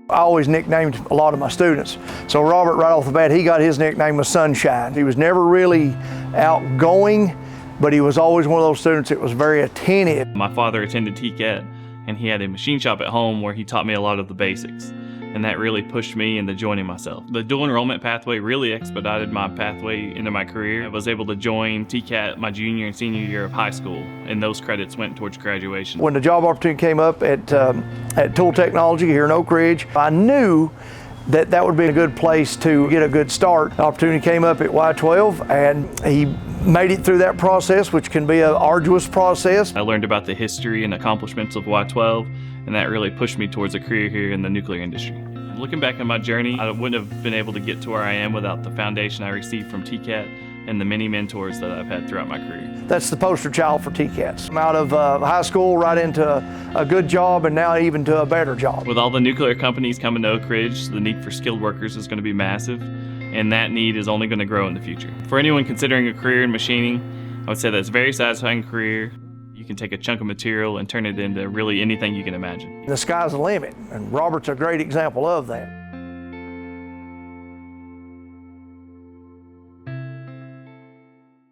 I always nicknamed a lot of my students. So Robert, right off the bat, he got his nickname was Sunshine. He was never really outgoing, but he was always one of those students that was very attentive. My father attended TCAT, and he had a machine shop at home where he taught me a lot of the basics. And that really pushed me into joining myself. The dual enrollment pathway really expedited my pathway into my career. I was able to join TCAT my junior and senior year of high school, and those credits went towards graduation. When the job opportunity came up at Tool Technology here in Oak Ridge, I knew that would be a good place to get a good start. The opportunity came up at Y12, and he made it through that process, which can be an arduous process. I learned about the history and accomplishments of Y12, and that really pushed me towards a career here in the nuclear industry. Looking back on my journey, I wouldn't have been able to get to where I am without the foundation I received from TCAT and the many mentors that I've had throughout my career. That's the poster child for TCATs. I'm out of high school right into a good job, and now even to a better job. With all the nuclear companies coming to Oak Ridge, the need for skilled workers is going to be massive, and that need is only going to grow in the future. For anyone considering a career in machining, I would say that's a very satisfying career. You can take a chunk of material and turn it into really anything you can imagine. The sky's the limit, and Robert's a great example of that.